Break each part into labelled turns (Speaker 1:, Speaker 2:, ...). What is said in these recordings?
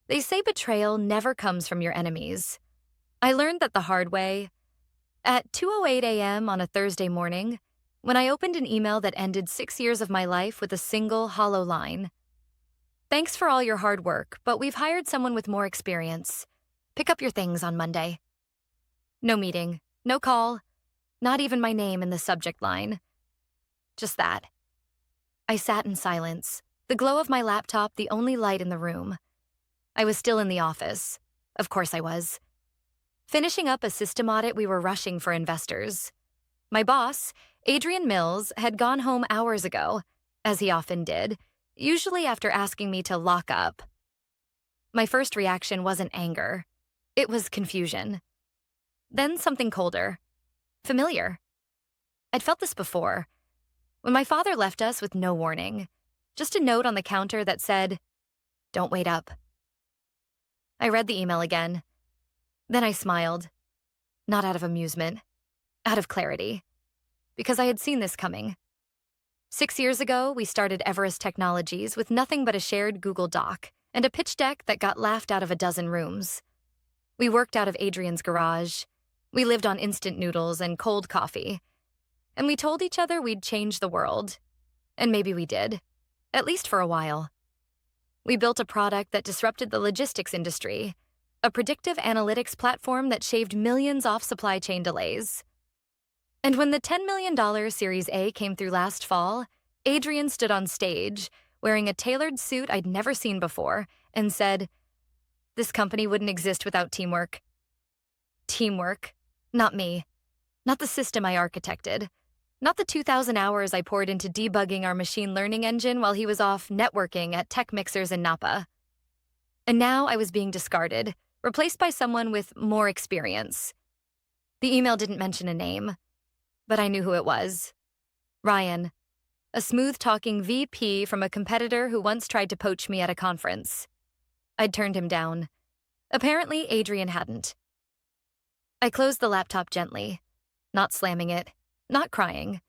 Speaker 1: They say betrayal never comes from your enemies. I learned that the hard way at 2:08 a.m. on a Thursday morning when I opened an email that ended 6 years of my life with a single hollow line. Thanks for all your hard work, but we've hired someone with more experience. Pick up your things on Monday. No meeting, no call, not even my name in the subject line. Just that. I sat in silence, the glow of my laptop the only light in the room. I was still in the office. Of course I was. Finishing up a system audit we were rushing for investors. My boss, Adrian Mills, had gone home hours ago, as he often did, usually after asking me to lock up. My first reaction wasn't anger. It was confusion. Then something colder. Familiar. I'd felt this before. When my father left us with no warning. Just a note on the counter that said, "Don't wait up." I read the email again. Then I smiled. Not out of amusement. Out of clarity. Because I had seen this coming. 6 years ago, we started Everest Technologies with nothing but a shared Google Doc and a pitch deck that got laughed out of a dozen rooms. We worked out of Adrian's garage. We lived on instant noodles and cold coffee. And we told each other we'd change the world. And maybe we did. At least for a while. We built a product that disrupted the logistics industry, a predictive analytics platform that shaved millions off supply chain delays. And when the $10 million Series A came through last fall, Adrian stood on stage, wearing a tailored suit I'd never seen before, and said, "This company wouldn't exist without teamwork." Teamwork. Not me. Not the system I architected. Not the 2,000 hours I poured into debugging our machine learning engine while he was off networking at Tech Mixers in Napa. And now I was being discarded, replaced by someone with more experience. The email didn't mention a name, but I knew who it was. Ryan, a smooth-talking VP from a competitor who once tried to poach me at a conference. I'd turned him down. Apparently, Adrian hadn't. I closed the laptop gently, not slamming it, not crying.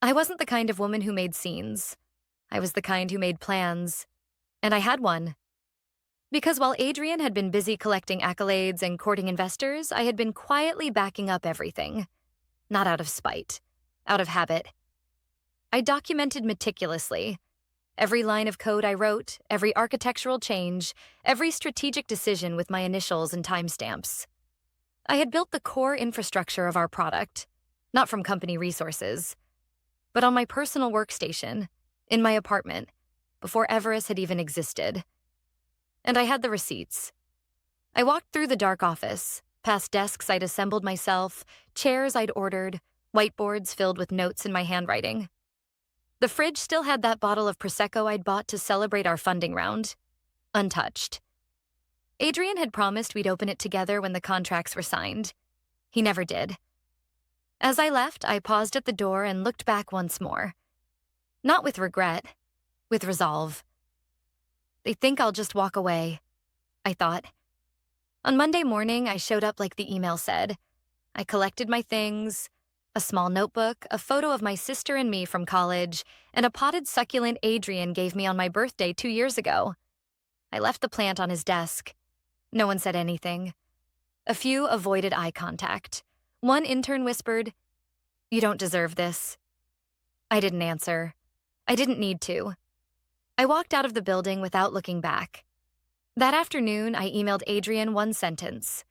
Speaker 1: I wasn't the kind of woman who made scenes. I was the kind who made plans. And I had one. Because while Adrian had been busy collecting accolades and courting investors, I had been quietly backing up everything. Not out of spite, out of habit. I documented meticulously. Every line of code I wrote, every architectural change, every strategic decision with my initials and timestamps. I had built the core infrastructure of our product, not from company resources, but on my personal workstation, in my apartment, before Everest had even existed. And I had the receipts. I walked through the dark office, past desks I'd assembled myself, chairs I'd ordered, whiteboards filled with notes in my handwriting. The fridge still had that bottle of Prosecco I'd bought to celebrate our funding round, untouched. Adrian had promised we'd open it together when the contracts were signed. He never did. As I left, I paused at the door and looked back once more. Not with regret, with resolve. They think I'll just walk away, I thought. On Monday morning, I showed up like the email said. I collected my things, a small notebook, a photo of my sister and me from college, and a potted succulent Adrian gave me on my birthday 2 years ago. I left the plant on his desk. No one said anything. A few avoided eye contact. One intern whispered, "You don't deserve this." I didn't answer. I didn't need to. I walked out of the building without looking back. That afternoon, I emailed Adrian one sentence.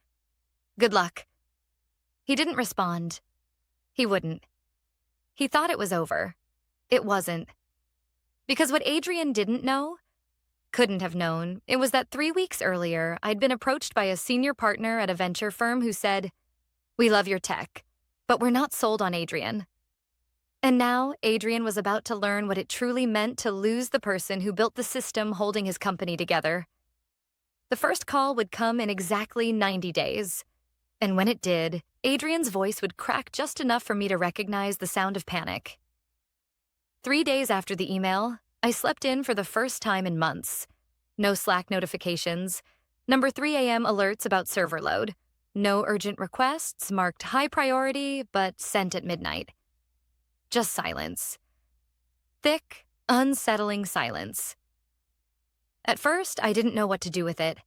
Speaker 1: "Good luck." He didn't respond. He wouldn't. He thought it was over. It wasn't. Because what Adrian didn't know, couldn't have known, it was that 3 weeks earlier, I'd been approached by a senior partner at a venture firm who said, "We love your tech, but we're not sold on Adrian." And now, Adrian was about to learn what it truly meant to lose the person who built the system holding his company together. The first call would come in exactly 90 days. And when it did, Adrian's voice would crack just enough for me to recognize the sound of panic. 3 days after the email, I slept in for the first time in months. No Slack notifications, number 3 a.m. alerts about server load, no urgent requests marked high priority but sent at midnight. Just silence. Thick, unsettling silence. At first, I didn't know what to do with it.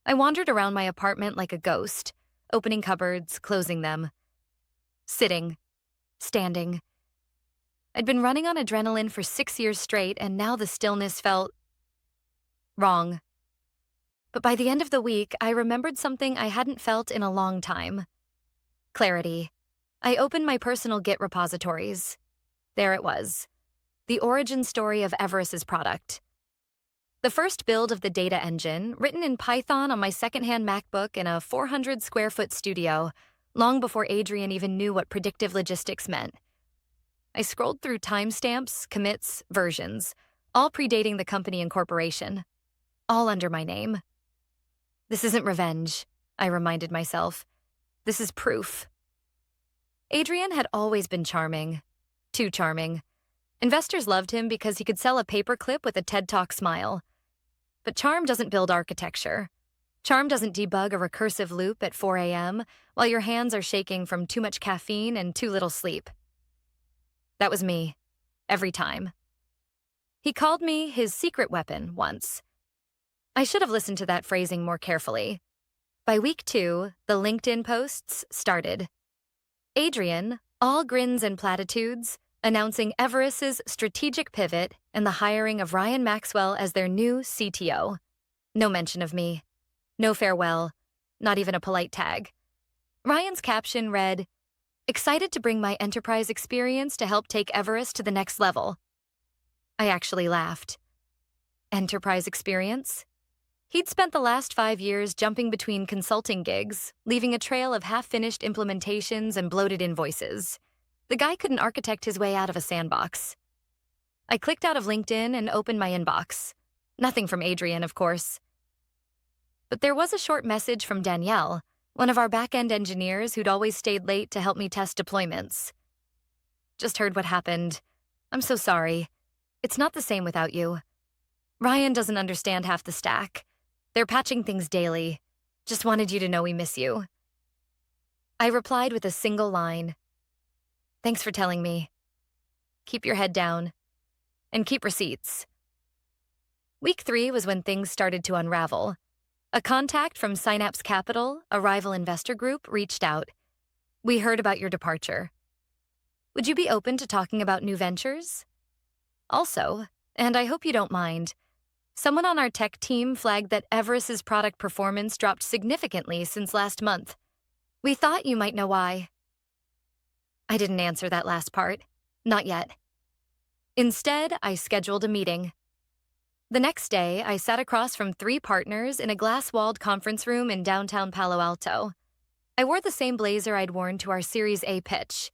Speaker 1: I wandered around my apartment like a ghost, opening cupboards, closing them, sitting, standing. I'd been running on adrenaline for 6 years straight, and now the stillness felt wrong. But by the end of the week, I remembered something I hadn't felt in a long time. Clarity. I opened my personal Git repositories. There it was. The origin story of Everest's product. The first build of the data engine, written in Python on my secondhand MacBook in a 400-square-foot studio, long before Adrian even knew what predictive logistics meant. I scrolled through timestamps, commits, versions, all predating the company incorporation, all under my name. This isn't revenge, I reminded myself. This is proof. Adrian had always been charming. Too charming. Investors loved him because he could sell a paperclip with a TED Talk smile. But charm doesn't build architecture. Charm doesn't debug a recursive loop at 4 a.m. while your hands are shaking from too much caffeine and too little sleep. That was me, every time. He called me his secret weapon once. I should have listened to that phrasing more carefully. By week 2, the LinkedIn posts started. Adrian, all grins and platitudes, announcing Everest's strategic pivot and the hiring of Ryan Maxwell as their new CTO. No mention of me. No farewell. Not even a polite tag. Ryan's caption read, "Excited to bring my enterprise experience to help take Everest to the next level." I actually laughed. Enterprise experience? He'd spent the last 5 years jumping between consulting gigs, leaving a trail of half-finished implementations and bloated invoices. The guy couldn't architect his way out of a sandbox. I clicked out of LinkedIn and opened my inbox. Nothing from Adrian, of course. But there was a short message from Danielle, one of our back-end engineers who'd always stayed late to help me test deployments. "Just heard what happened. I'm so sorry. It's not the same without you. Ryan doesn't understand half the stack. They're patching things daily. Just wanted you to know we miss you." I replied with a single line. "Thanks for telling me. Keep your head down. And keep receipts." Week 3 was when things started to unravel. A contact from Synapse Capital, a rival investor group, reached out. "We heard about your departure. Would you be open to talking about new ventures? Also, and I hope you don't mind, someone on our tech team flagged that Everest's product performance dropped significantly since last month. We thought you might know why." I didn't answer that last part. Not yet. Instead, I scheduled a meeting. The next day, I sat across from 3 partners in a glass-walled conference room in downtown Palo Alto. I wore the same blazer I'd worn to our Series A pitch.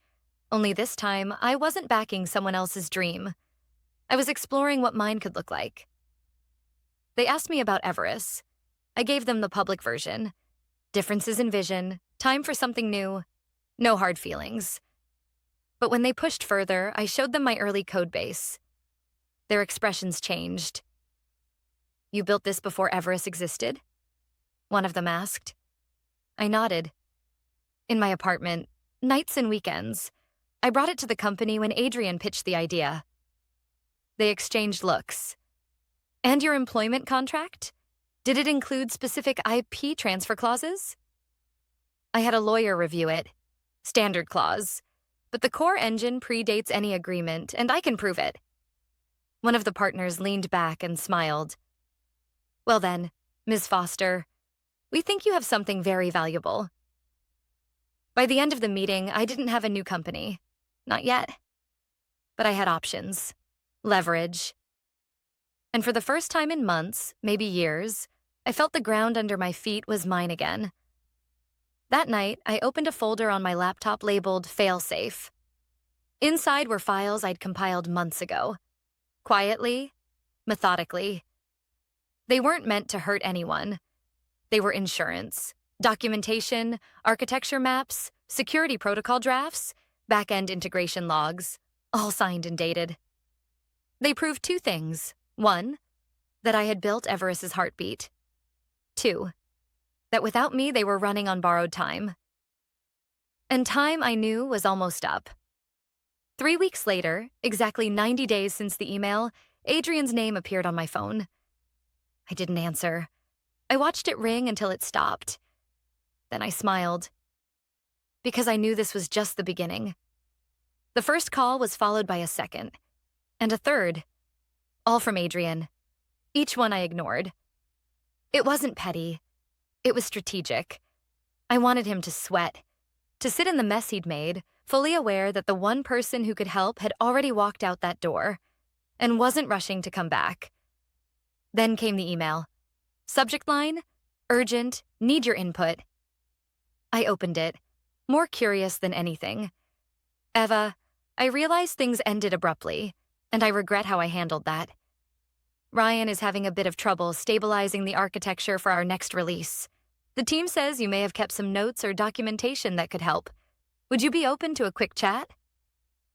Speaker 1: Only this time, I wasn't backing someone else's dream. I was exploring what mine could look like. They asked me about Everest. I gave them the public version. Differences in vision, time for something new, no hard feelings. But when they pushed further, I showed them my early code base. Their expressions changed. "You built this before Everest existed?" one of them asked. I nodded. "In my apartment, nights and weekends. I brought it to the company when Adrian pitched the idea." They exchanged looks. "And your employment contract? Did it include specific IP transfer clauses?" I had a lawyer review it. Standard clause. But the core engine predates any agreement, and I can prove it. One of the partners leaned back and smiled. "Well then, Ms. Foster, we think you have something very valuable." By the end of the meeting, I didn't have a new company. Not yet. But I had options. Leverage. And for the first time in months, maybe years, I felt the ground under my feet was mine again. That night, I opened a folder on my laptop labeled Failsafe. Inside were files I'd compiled months ago. Quietly, methodically. They weren't meant to hurt anyone. They were insurance, documentation, architecture maps, security protocol drafts, back-end integration logs, all signed and dated. They proved 2 things. 1, that I had built Everest's heartbeat. 2, that without me they were running on borrowed time. And time, I knew, was almost up. 3 weeks later, exactly 90 days since the email, Adrian's name appeared on my phone. I didn't answer. I watched it ring until it stopped. Then I smiled, because I knew this was just the beginning. The first call was followed by a second, and a third, all from Adrian. Each one I ignored. It wasn't petty. It was strategic. I wanted him to sweat, to sit in the mess he'd made, fully aware that the one person who could help had already walked out that door and wasn't rushing to come back. Then came the email. Subject line, urgent, need your input. I opened it, more curious than anything. Eva, I realize things ended abruptly, and I regret how I handled that. Ryan is having a bit of trouble stabilizing the architecture for our next release. The team says you may have kept some notes or documentation that could help. Would you be open to a quick chat?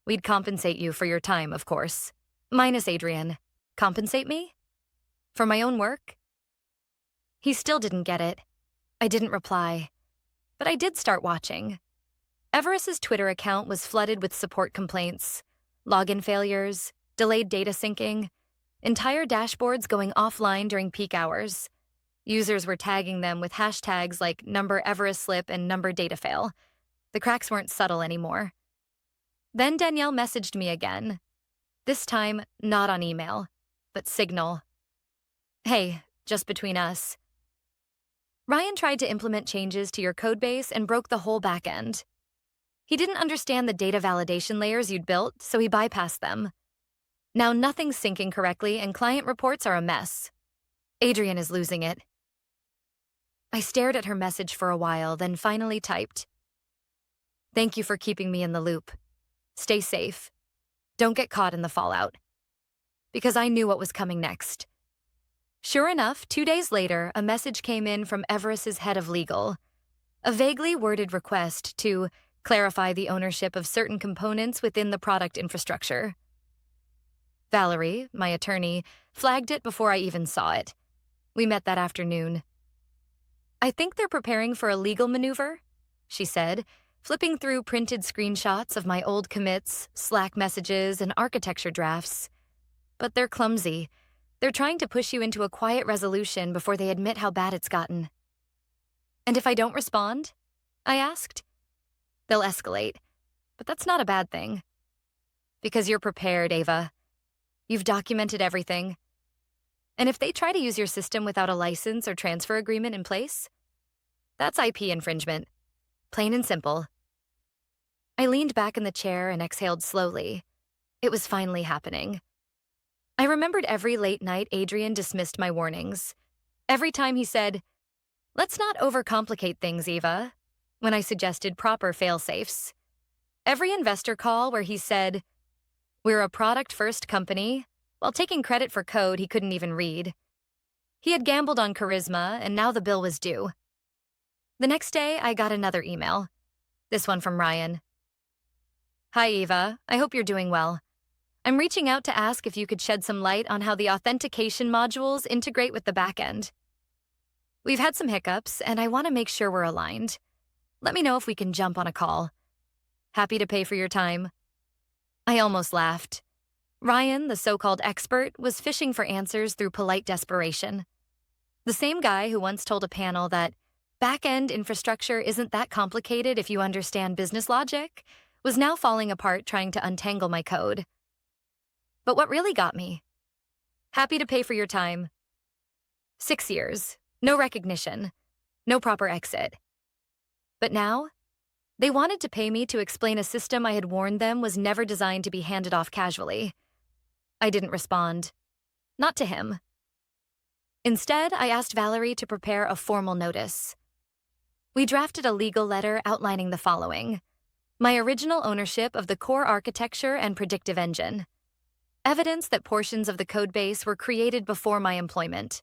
Speaker 1: We'd compensate you for your time, of course. Minus Adrian. Compensate me? For my own work? He still didn't get it. I didn't reply. But I did start watching. Everest's Twitter account was flooded with support complaints, login failures, delayed data syncing, entire dashboards going offline during peak hours. Users were tagging them with hashtags like number Everest slip and number data fail. The cracks weren't subtle anymore. Then Danielle messaged me again. This time, not on email, but Signal. Hey, just between us. Ryan tried to implement changes to your codebase and broke the whole backend. He didn't understand the data validation layers you'd built, so he bypassed them. Now nothing's syncing correctly and client reports are a mess. Adrian is losing it. I stared at her message for a while, then finally typed. Thank you for keeping me in the loop. Stay safe. Don't get caught in the fallout. Because I knew what was coming next. Sure enough, 2 days later, a message came in from Everest's head of legal. A vaguely worded request to clarify the ownership of certain components within the product infrastructure. Valerie, my attorney, flagged it before I even saw it. We met that afternoon. I think they're preparing for a legal maneuver, she said, flipping through printed screenshots of my old commits, Slack messages, and architecture drafts. But they're clumsy. They're trying to push you into a quiet resolution before they admit how bad it's gotten. And if I don't respond? I asked. They'll escalate, but that's not a bad thing. Because you're prepared, Ava. You've documented everything. And if they try to use your system without a license or transfer agreement in place, that's IP infringement. Plain and simple. I leaned back in the chair and exhaled slowly. It was finally happening. I remembered every late night Adrian dismissed my warnings. Every time he said, let's not overcomplicate things, Eva, when I suggested proper fail-safes. Every investor call where he said, we're a product-first company, while taking credit for code he couldn't even read. He had gambled on charisma, and now the bill was due. The next day, I got another email. This one from Ryan. Hi, Eva. I hope you're doing well. I'm reaching out to ask if you could shed some light on how the authentication modules integrate with the backend. We've had some hiccups, and I want to make sure we're aligned. Let me know if we can jump on a call. Happy to pay for your time. I almost laughed. Ryan, the so-called expert, was fishing for answers through polite desperation. The same guy who once told a panel that back-end infrastructure isn't that complicated if you understand business logic was now falling apart trying to untangle my code. But what really got me? Happy to pay for your time. 6 years, no recognition, no proper exit. But now, they wanted to pay me to explain a system I had warned them was never designed to be handed off casually. I didn't respond. Not to him. Instead, I asked Valerie to prepare a formal notice. We drafted a legal letter outlining the following: my original ownership of the core architecture and predictive engine, evidence that portions of the codebase were created before my employment,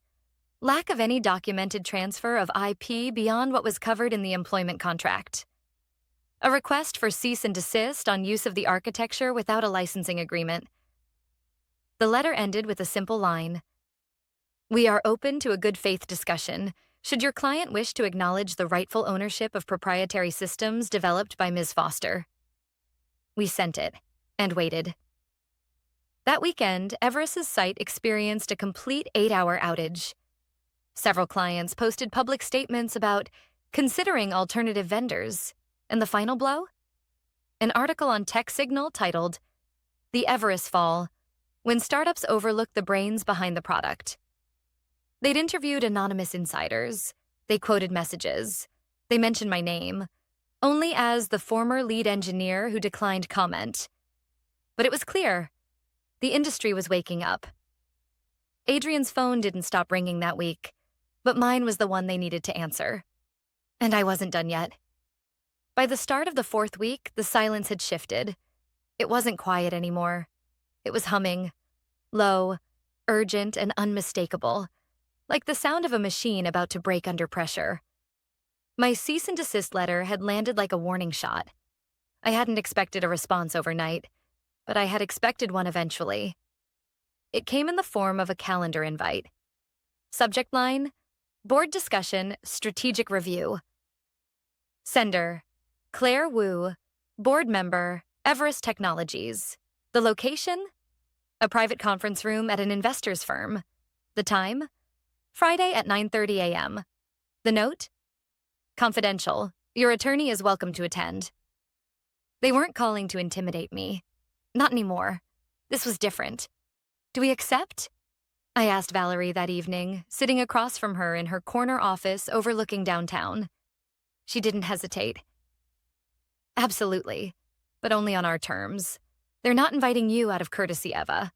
Speaker 1: lack of any documented transfer of IP beyond what was covered in the employment contract, a request for cease and desist on use of the architecture without a licensing agreement. The letter ended with a simple line: we are open to a good faith discussion should your client wish to acknowledge the rightful ownership of proprietary systems developed by Ms. Foster. We sent it and waited. That weekend, Everest's site experienced a complete 8-hour outage. Several clients posted public statements about considering alternative vendors. And the final blow? An article on Tech Signal titled, "The Everest Fall, When Startups Overlook the Brains Behind the Product." They'd interviewed anonymous insiders. They quoted messages. They mentioned my name, only as the former lead engineer who declined comment. But it was clear. The industry was waking up. Adrian's phone didn't stop ringing that week, but mine was the one they needed to answer. And I wasn't done yet. By the start of the 4th week, the silence had shifted. It wasn't quiet anymore. It was humming, low, urgent, and unmistakable, like the sound of a machine about to break under pressure. My cease and desist letter had landed like a warning shot. I hadn't expected a response overnight, but I had expected one eventually. It came in the form of a calendar invite. Subject line, Board Discussion, Strategic Review. Sender, Claire Wu, Board Member, Everest Technologies. The location? A private conference room at an investor's firm. The time? Friday at 9:30 a.m. The note? Confidential. Your attorney is welcome to attend. They weren't calling to intimidate me. Not anymore. This was different. Do we accept? I asked Valerie that evening, sitting across from her in her corner office overlooking downtown. She didn't hesitate. Absolutely, but only on our terms. They're not inviting you out of courtesy, Eva.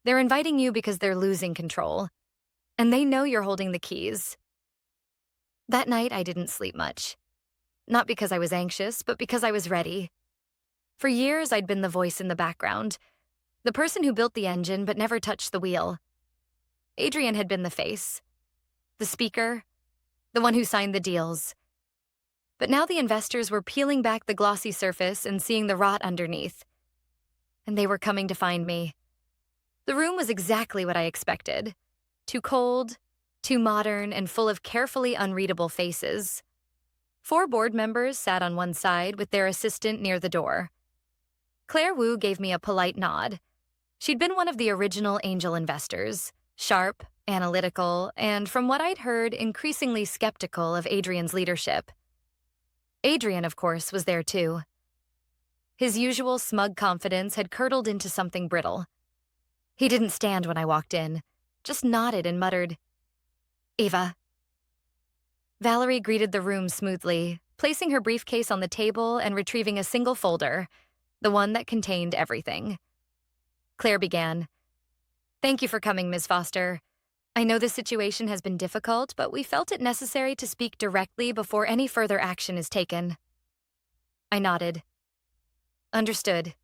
Speaker 1: They're inviting you because they're losing control. And they know you're holding the keys. That night, I didn't sleep much. Not because I was anxious, but because I was ready. For years, I'd been the voice in the background, the person who built the engine but never touched the wheel. Adrian had been the face, the speaker, the one who signed the deals. But now the investors were peeling back the glossy surface and seeing the rot underneath. And they were coming to find me. The room was exactly what I expected. Too cold, too modern, and full of carefully unreadable faces. 4 board members sat on one side with their assistant near the door. Claire Wu gave me a polite nod. She'd been one of the original angel investors, sharp, analytical, and from what I'd heard, increasingly skeptical of Adrian's leadership. Adrian, of course, was there too. His usual smug confidence had curdled into something brittle. He didn't stand when I walked in, just nodded and muttered, "Eva." Valerie greeted the room smoothly, placing her briefcase on the table and retrieving a single folder, the one that contained everything. Claire began, "Thank you for coming, Ms. Foster. I know this situation has been difficult, but we felt it necessary to speak directly before any further action is taken." I nodded. Understood.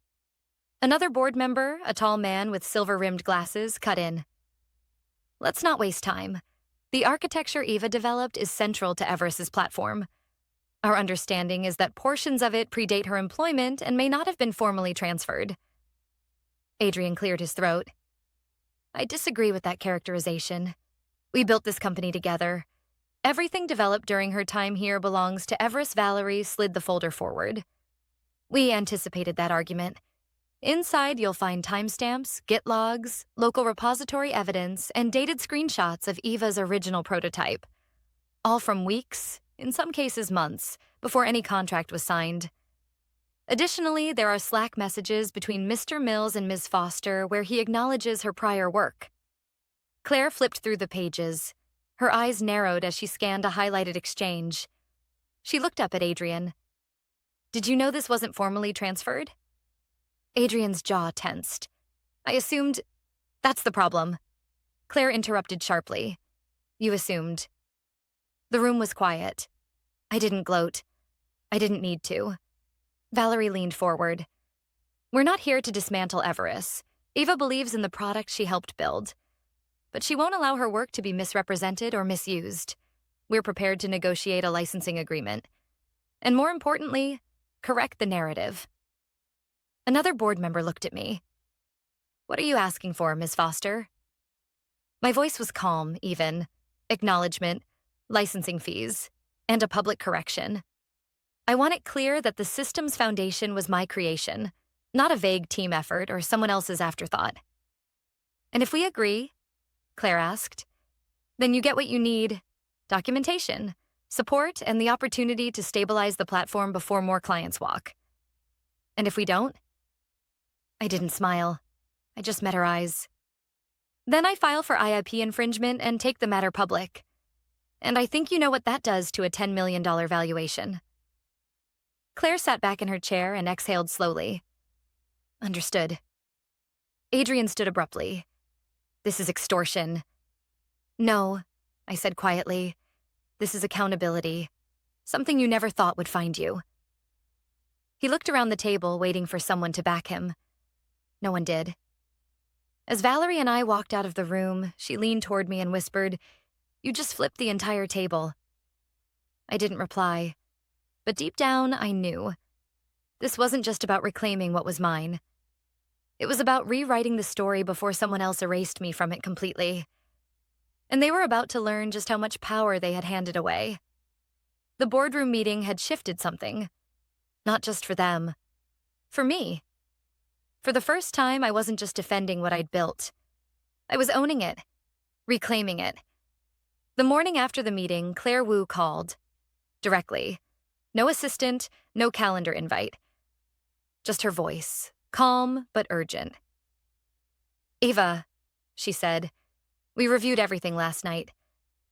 Speaker 1: Another board member, a tall man with silver-rimmed glasses, cut in. Let's not waste time. The architecture Eva developed is central to Everest's platform. Our understanding is that portions of it predate her employment and may not have been formally transferred. Adrian cleared his throat. I disagree with that characterization. We built this company together. Everything developed during her time here belongs to Everest. Valerie slid the folder forward. We anticipated that argument. Inside, you'll find timestamps, Git logs, local repository evidence, and dated screenshots of Eva's original prototype. All from weeks, in some cases months, before any contract was signed. Additionally, there are Slack messages between Mr. Mills and Ms. Foster where he acknowledges her prior work. Claire flipped through the pages. Her eyes narrowed as she scanned a highlighted exchange. She looked up at Adrian. Did you know this wasn't formally transferred? Adrian's jaw tensed. I assumed... That's the problem. Claire interrupted sharply. You assumed. The room was quiet. I didn't gloat. I didn't need to. Valerie leaned forward. We're not here to dismantle Everest. Eva believes in the product she helped build. But she won't allow her work to be misrepresented or misused. We're prepared to negotiate a licensing agreement. And more importantly, correct the narrative. Another board member looked at me. What are you asking for, Ms. Foster? My voice was calm, even. Acknowledgement, licensing fees, and a public correction. I want it clear that the system's foundation was my creation, not a vague team effort or someone else's afterthought. And if we agree, Claire asked, Then you get what you need: documentation, support, and the opportunity to stabilize the platform before more clients walk. And if we don't? I didn't smile. I just met her eyes. Then I file for IIP infringement and take the matter public. And I think you know what that does to a $10 million valuation. Claire sat back in her chair and exhaled slowly. Understood. Adrian stood abruptly. This is extortion. No, I said quietly. This is accountability. Something you never thought would find you. He looked around the table, waiting for someone to back him. No one did. As Valerie and I walked out of the room, she leaned toward me and whispered, "You just flipped the entire table." I didn't reply, but deep down, I knew. This wasn't just about reclaiming what was mine. It was about rewriting the story before someone else erased me from it completely. And they were about to learn just how much power they had handed away. The boardroom meeting had shifted something. Not just for them. For me. For the first time, I wasn't just defending what I'd built. I was owning it. Reclaiming it. The morning after the meeting, Claire Wu called. Directly. No assistant, no calendar invite. Just her voice. Calm, but urgent. "Ava," she said, "we reviewed everything last night.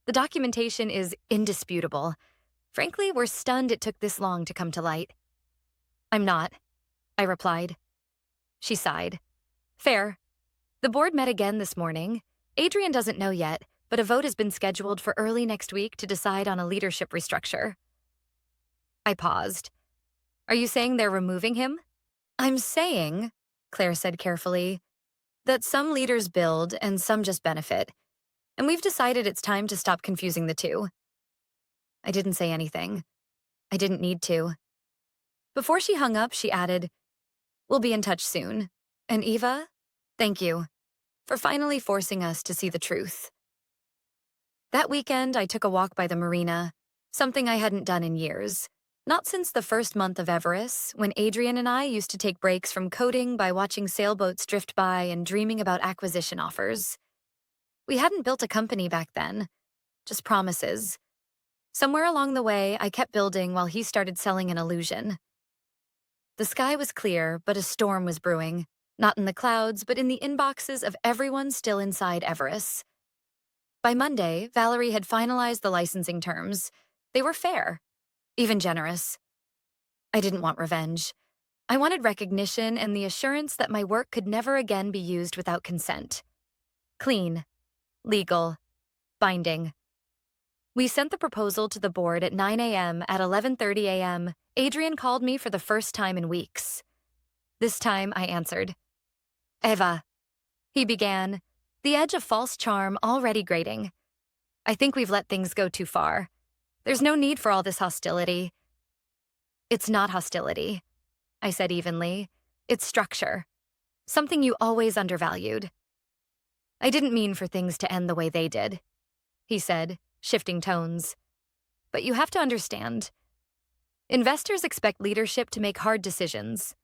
Speaker 1: The documentation is indisputable. Frankly, we're stunned it took this long to come to light." "I'm not," I replied. She sighed. "Fair. The board met again this morning. Adrian doesn't know yet, but a vote has been scheduled for early next week to decide on a leadership restructure." I paused. "Are you saying they're removing him?" "I'm saying," Claire said carefully, "that some leaders build and some just benefit. And we've decided it's time to stop confusing the two." I didn't say anything. I didn't need to. Before she hung up, she added, "We'll be in touch soon. And Eva, thank you for finally forcing us to see the truth." That weekend, I took a walk by the marina, something I hadn't done in years. Not since the first month of Everest, when Adrian and I used to take breaks from coding by watching sailboats drift by and dreaming about acquisition offers. We hadn't built a company back then, just promises. Somewhere along the way, I kept building while he started selling an illusion. The sky was clear, but a storm was brewing, not in the clouds, but in the inboxes of everyone still inside Everest. By Monday, Valerie had finalized the licensing terms. They were fair. Even generous. I didn't want revenge. I wanted recognition and the assurance that my work could never again be used without consent. Clean. Legal. Binding. We sent the proposal to the board at 9 a.m. At 11:30 a.m., Adrian called me for the first time in weeks. This time, I answered. "Eva," he began, the edge of false charm already grating. "I think we've let things go too far. There's no need for all this hostility." "It's not hostility," I said evenly. "It's structure. Something you always undervalued." "I didn't mean for things to end the way they did," he said, shifting tones. "But you have to understand. Investors expect leadership to make hard decisions.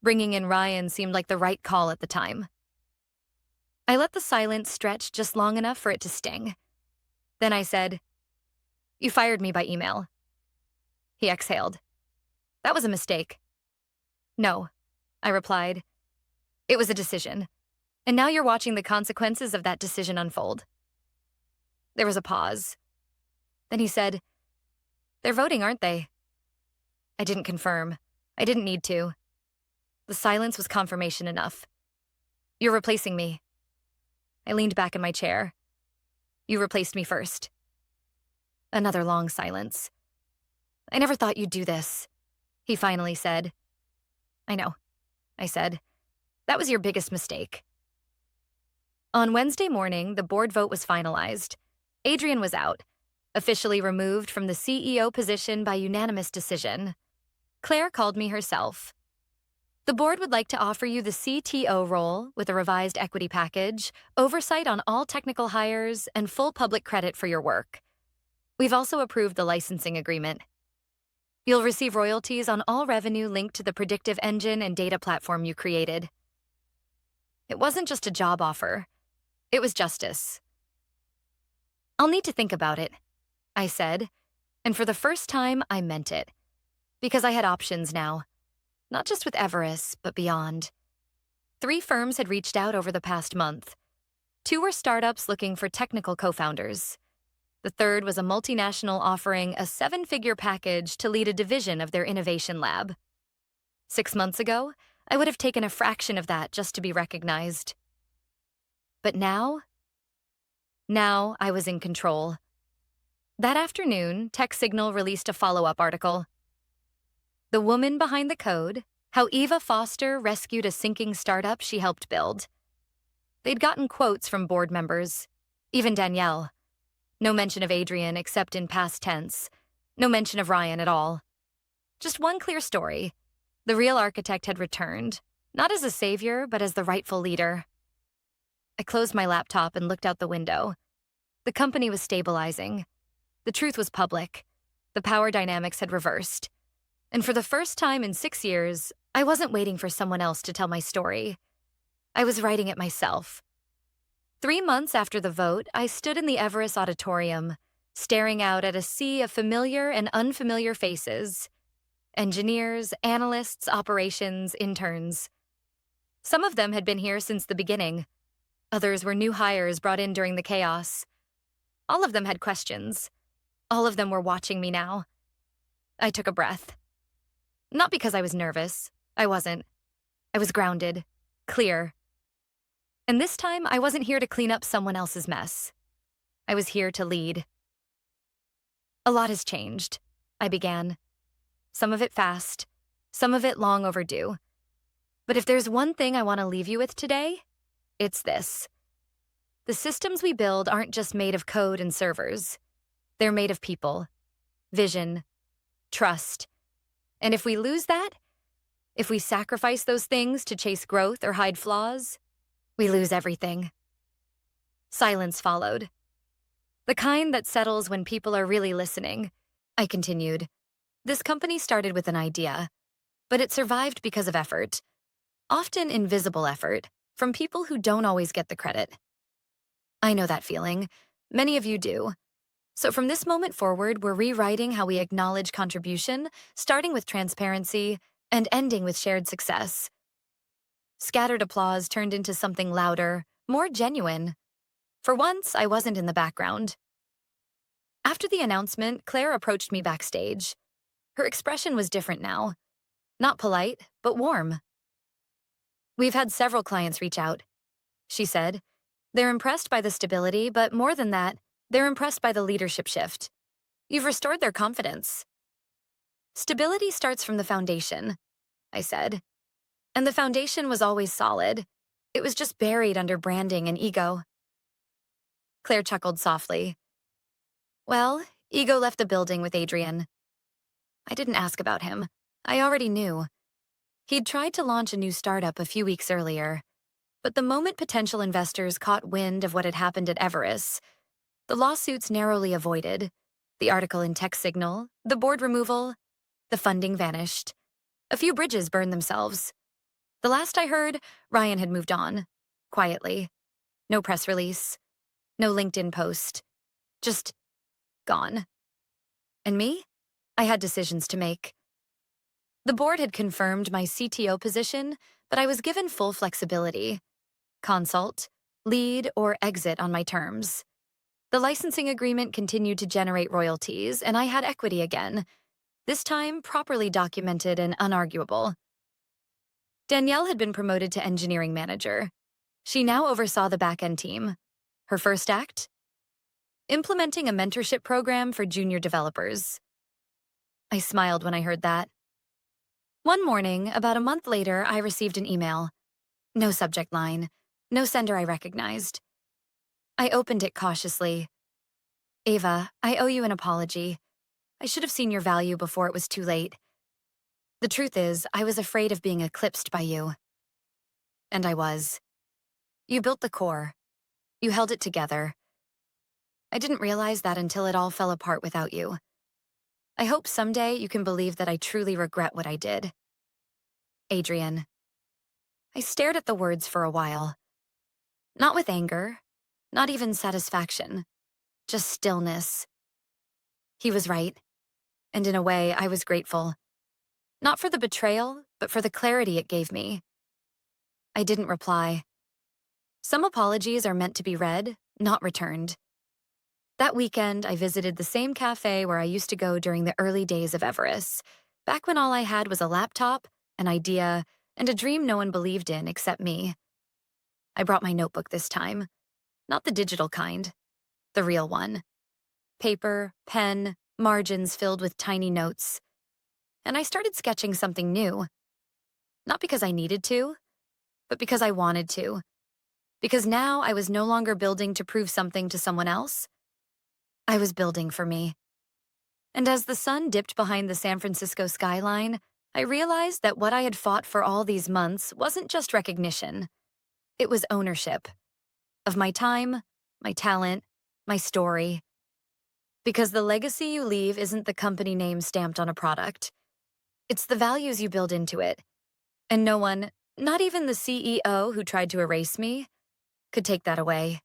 Speaker 1: Bringing in Ryan seemed like the right call at the time." I let the silence stretch just long enough for it to sting. Then I said, "You fired me by email." He exhaled. "That was a mistake." "No," I replied. "It was a decision. And now you're watching the consequences of that decision unfold." There was a pause. Then he said, "They're voting, aren't they?" I didn't confirm. I didn't need to. The silence was confirmation enough. "You're replacing me." I leaned back in my chair. "You replaced me first." Another long silence. "I never thought you'd do this," he finally said. "I know," I said. "That was your biggest mistake." On Wednesday morning, the board vote was finalized. Adrian was out, officially removed from the CEO position by unanimous decision. Claire called me herself. "The board would like to offer you the CTO role with a revised equity package, oversight on all technical hires, and full public credit for your work. We've also approved the licensing agreement. You'll receive royalties on all revenue linked to the predictive engine and data platform you created." It wasn't just a job offer. It was justice. I'll need to think about it, I said, and for the first time, I meant it. Because I had options now, not just with Everest, but beyond. 3 firms had reached out over the past month. 2 were startups looking for technical co-founders. The third was a multinational offering a 7-figure package to lead a division of their innovation lab. 6 months ago, I would have taken a fraction of that just to be recognized. But now I was in control. That afternoon, TechSignal released a follow-up article. The Woman Behind the Code, How Eva Foster Rescued a Sinking Startup She Helped Build. They'd gotten quotes from board members, even Danielle. No mention of Adrian except in past tense. No mention of Ryan at all. Just one clear story. The real architect had returned, not as a savior, but as the rightful leader. I closed my laptop and looked out the window. The company was stabilizing. The truth was public. The power dynamics had reversed. And for the first time in 6 years, I wasn't waiting for someone else to tell my story. I was writing it myself. 3 months after the vote, I stood in the Everest Auditorium, staring out at a sea of familiar and unfamiliar faces. Engineers, analysts, operations, interns. Some of them had been here since the beginning. Others were new hires brought in during the chaos. All of them had questions. All of them were watching me now. I took a breath. Not because I was nervous. I wasn't. I was grounded, clear. And this time, I wasn't here to clean up someone else's mess. I was here to lead. A lot has changed, I began. Some of it fast, some of it long overdue. But if there's one thing I want to leave you with today, it's this. The systems we build aren't just made of code and servers. They're made of people, vision, trust. And if we lose that, if we sacrifice those things to chase growth or hide flaws, we lose everything. Silence followed. The kind that settles when people are really listening. I continued. This company started with an idea, but it survived because of effort. Often invisible effort, from people who don't always get the credit. I know that feeling. Many of you do. So from this moment forward, we're rewriting how we acknowledge contribution, starting with transparency and ending with shared success. Scattered applause turned into something louder, more genuine. For once, I wasn't in the background. After the announcement, Claire approached me backstage. Her expression was different now. Not polite, but warm. We've had several clients reach out, she said. They're impressed by the stability, but more than that, they're impressed by the leadership shift. You've restored their confidence. Stability starts from the foundation, I said. And the foundation was always solid. It was just buried under branding and ego. Claire chuckled softly. Well, ego left the building with Adrian. I didn't ask about him. I already knew. He'd tried to launch a new startup a few weeks earlier. But the moment potential investors caught wind of what had happened at Everest, the lawsuits narrowly avoided, the article in TechSignal, the board removal, the funding vanished. A few bridges burned themselves. The last I heard, Ryan had moved on, quietly. No press release, no LinkedIn post, just gone. And me? I had decisions to make. The board had confirmed my CTO position, but I was given full flexibility. Consult, lead, or exit on my terms. The licensing agreement continued to generate royalties, and I had equity again, this time properly documented and unarguable. Danielle had been promoted to engineering manager. She now oversaw the back-end team. Her first act? Implementing a mentorship program for junior developers. I smiled when I heard that. One morning, about a month later, I received an email. No subject line, no sender I recognized. I opened it cautiously. Ava, I owe you an apology. I should have seen your value before it was too late. The truth is, I was afraid of being eclipsed by you. And I was. You built the core. You held it together. I didn't realize that until it all fell apart without you. I hope someday you can believe that I truly regret what I did. Adrian. I stared at the words for a while. Not with anger, not even satisfaction. just stillness. He was right, and in a way, I was grateful. Not for the betrayal, but for the clarity it gave me. I didn't reply. Some apologies are meant to be read, not returned. That weekend, I visited the same cafe where I used to go during the early days of Everest, back when all I had was a laptop, an idea, and a dream no one believed in except me. I brought my notebook this time, not the digital kind, the real one. Paper, pen, margins filled with tiny notes. And I started sketching something new. Not because I needed to, but because I wanted to. Because now I was no longer building to prove something to someone else. I was building for me. And as the sun dipped behind the San Francisco skyline, I realized that what I had fought for all these months wasn't just recognition. It was ownership of my time, my talent, my story. Because the legacy you leave isn't the company name stamped on a product. It's the values you build into it. And no one, not even the CEO who tried to erase me, could take that away.